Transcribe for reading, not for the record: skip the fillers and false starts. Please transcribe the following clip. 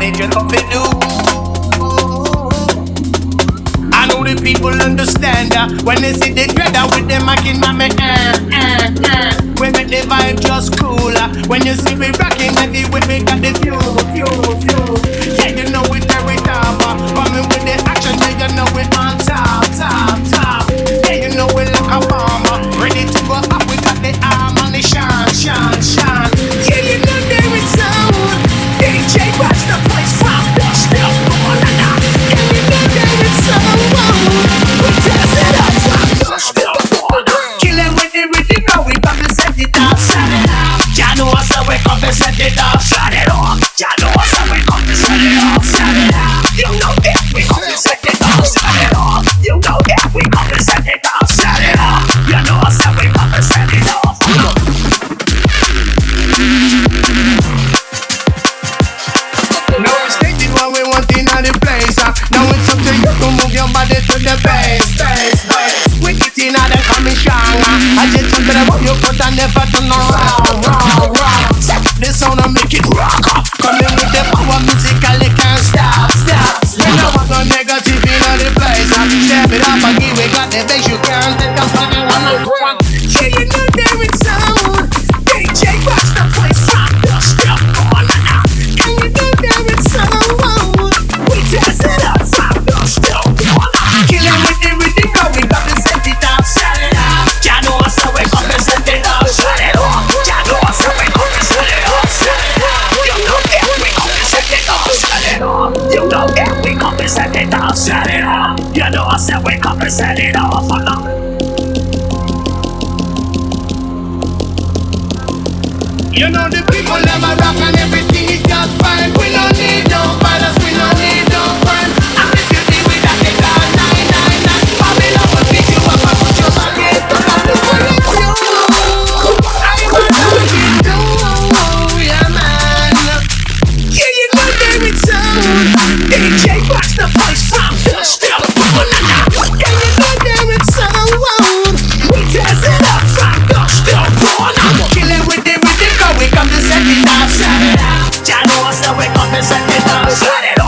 they just come to do. I know the people understand when they see the dreader with them macking on me. We make the vibe just cooler. When you see me rocking heavy, we got the fuel. Yeah, you know we very top. Coming with the action, yeah, you know we on top. Yeah, you know we like a bomber. Ready to go up, we got the arm on the shine. Yeah, you know there it's sound. DJ watch the place from the still going on. Yeah, you know there it's sound. We test it up from the still going on. Killing with the rhythm, now we come to set it off. Shut it off. Ya know us, so we come to set it off. Shut it off. Ya know us, so we come to set it off. Shut it off. You know that we come to set it off. Shut it off. You know that we come to set it off. Shut it off. You know us, so we come to set it off. Now it's stated what we want in the place. Now it's up to you to move your body to the bass. We get in the coming strong. I just took it about your foot and never turn around. Set the sound and make it rock. Coming with the power musically can't stop. We know what no negative in the place. Step it up and give it got the bass. You can't take a fucking one. Yeah, you know there it's sound. DJ watch the place from the step on. And you know there it's sound. We test it up from the step on. Killing with the rhythm, now we got to set it up. Shut it up. Ya know us, so we come to set it up. Shut it up. Ya know us, so we come to set it up. Shut it up. You know that we come to set it up. Shut it up. You know that we come to set it up. Shut it up. You know us, so we come to set it up. You know the people never rock and everything is just fine. We don't need no violence, we don't need no crime. And if you deal with that, they got 999. Babylon will pick you up and put you back in. I'm the one that's you. I'm a talking to yeah, man. Yeah, you know there it's sound. DJ watch the place from the still on. Yeah, you know there it's sound. We test it up from the still on. Killing with the we come to set it up, shut it up. Ya know us, so we come to set it up, shut it up.